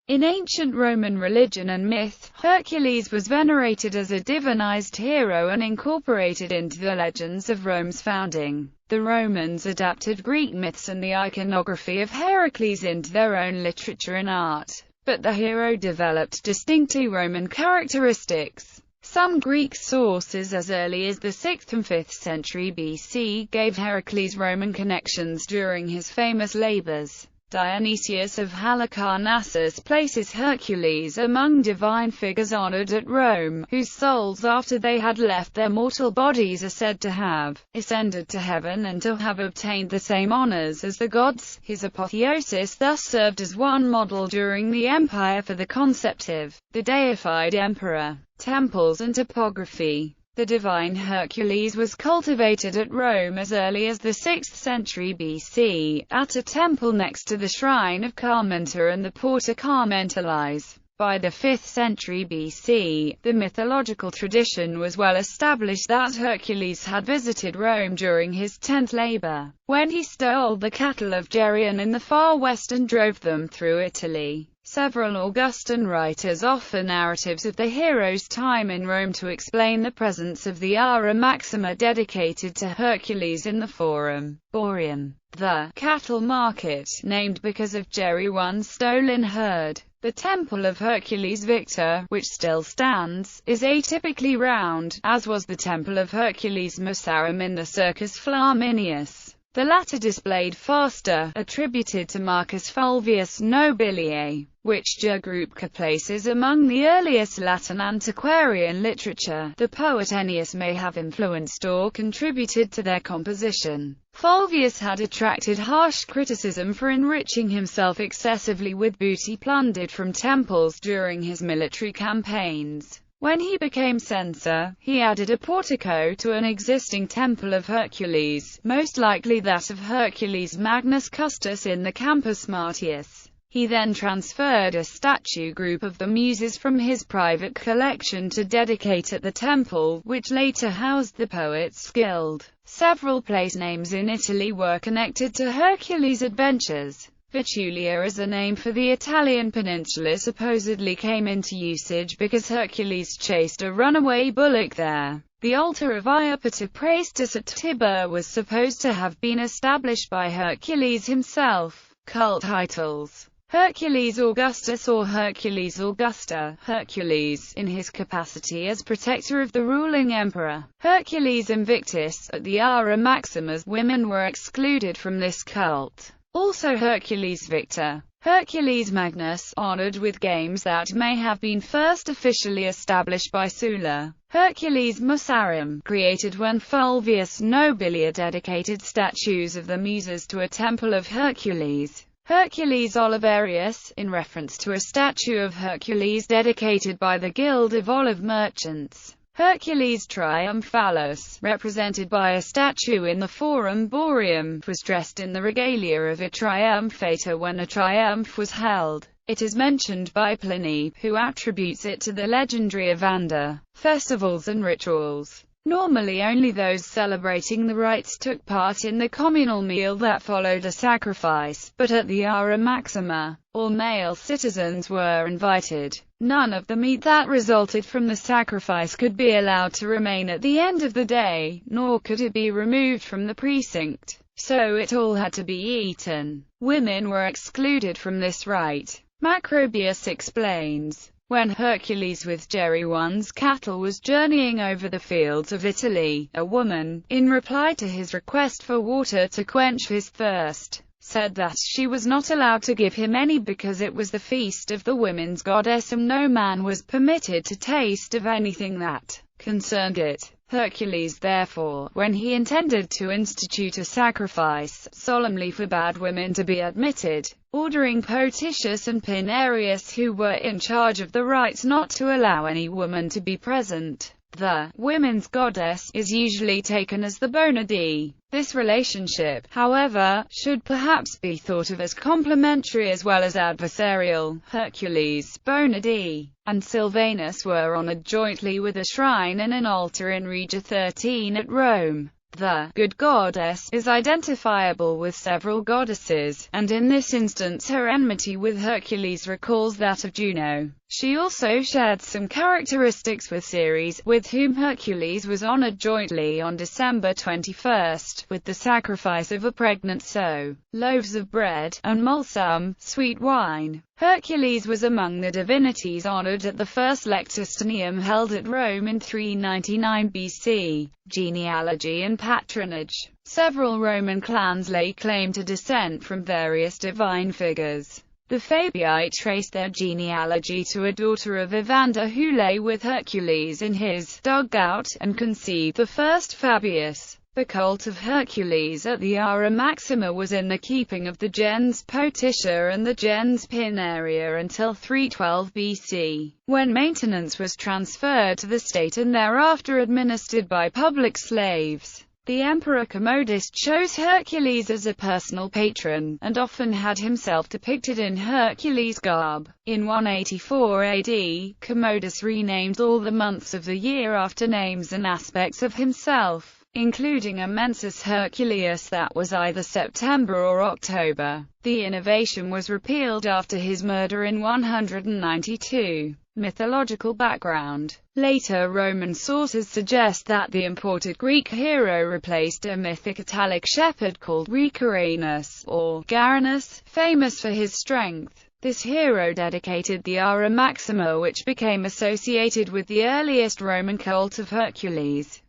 In ancient Roman religion and myth, Hercules was venerated as a divinized hero and incorporated into the legends of Rome's founding. The Romans adapted Greek myths and the iconography of Heracles into their own literature and art, but the hero developed distinctly Roman characteristics. Some Greek sources as early as the 6th and 5th century BC gave Heracles Roman connections during his famous labors. Dionysius of Halicarnassus places Hercules among divine figures honored at Rome, whose souls after they had left their mortal bodies are said to have ascended to heaven and to have obtained the same honors as the gods. His apotheosis thus served as one model during the empire for the concept of the deified emperor. Temples and topography. The divine Hercules was cultivated at Rome as early as the 6th century BC, at a temple next to the shrine of Carmenta and the Porta Carmentalis. By the 5th century BC, the mythological tradition was well established that Hercules had visited Rome during his 10th labor, when he stole the cattle of Geryon in the far west and drove them through Italy. Several Augustan writers offer narratives of the hero's time in Rome to explain the presence of the Ara Maxima dedicated to Hercules in the Forum Boarium, the cattle market, named because of Geryon's stolen herd. The Temple of Hercules Victor, which still stands, is atypically round, as was the Temple of Hercules Mussarum in the Circus Flaminius. The latter displayed faster, attributed to Marcus Fulvius Nobiliae, which Jugurtha places among the earliest Latin antiquarian literature. The poet Ennius may have influenced or contributed to their composition. Fulvius had attracted harsh criticism for enriching himself excessively with booty plundered from temples during his military campaigns. When he became censor, he added a portico to an existing temple of Hercules, most likely that of Hercules Magnus Custos in the Campus Martius. He then transferred a statue group of the Muses from his private collection to dedicate at the temple, which later housed the Poets' Guild. Several place names in Italy were connected to Hercules' adventures. Vitulia as a name for the Italian peninsula supposedly came into usage because Hercules chased a runaway bullock there. The altar of Iapetus Praestus at Tibur was supposed to have been established by Hercules himself. Cult titles. Hercules Augustus or Hercules Augusta, Hercules, in his capacity as protector of the ruling emperor. Hercules Invictus, at the Ara Maximas, women were excluded from this cult. Also Hercules Victor. Hercules Magnus, honored with games that may have been first officially established by Sulla. Hercules Mussarum, created when Fulvius Nobiliae dedicated statues of the Muses to a temple of Hercules. Hercules Olivarius, in reference to a statue of Hercules dedicated by the Guild of Olive Merchants. Hercules Triumphalis, represented by a statue in the Forum Boarium, was dressed in the regalia of a triumphator when a triumph was held. It is mentioned by Pliny, who attributes it to the legendary Evander. Festivals and rituals. Normally only those celebrating the rites took part in the communal meal that followed a sacrifice, but at the Ara Maxima, all male citizens were invited. None of the meat that resulted from the sacrifice could be allowed to remain at the end of the day, nor could it be removed from the precinct, so it all had to be eaten. Women were excluded from this rite. Macrobius explains, when Hercules with Geryon's cattle was journeying over the fields of Italy, a woman, in reply to his request for water to quench his thirst, said that she was not allowed to give him any because it was the feast of the women's goddess and no man was permitted to taste of anything that concerned it. Hercules therefore, when he intended to institute a sacrifice, solemnly forbade women to be admitted, ordering Potitius and Pinarius, who were in charge of the rites, not to allow any woman to be present. The women's goddess is usually taken as the bona fide. This relationship, however, should perhaps be thought of as complementary as well as adversarial. Hercules, bona fide, and Silvanus were honored jointly with a shrine and an altar in Regia 13 at Rome. The good goddess is identifiable with several goddesses, and in this instance her enmity with Hercules recalls that of Juno. She also shared some characteristics with Ceres, with whom Hercules was honored jointly on December 21, with the sacrifice of a pregnant sow, loaves of bread, and mulsum, sweet wine. Hercules was among the divinities honored at the first lectistinium held at Rome in 399 BC. Genealogy and Patronage. Several Roman clans lay claim to descent from various divine figures. The Fabii trace their genealogy to a daughter of Evander who lay with Hercules in his dugout, and conceived the first Fabius. The cult of Hercules at the Ara Maxima was in the keeping of the gens Potitia and the gens Pinaria until 312 BC, when maintenance was transferred to the state and thereafter administered by public slaves. The Emperor Commodus chose Hercules as a personal patron, and often had himself depicted in Hercules garb. In 184 AD, Commodus renamed all the months of the year after names and aspects of himself, including a mensis Herculeus that was either September or October. The innovation was repealed after his murder in 192. Mythological background. Later Roman sources suggest that the imported Greek hero replaced a mythic Italic shepherd called Ricarenus, or Garanus, famous for his strength. This hero dedicated the Ara Maxima, which became associated with the earliest Roman cult of Hercules.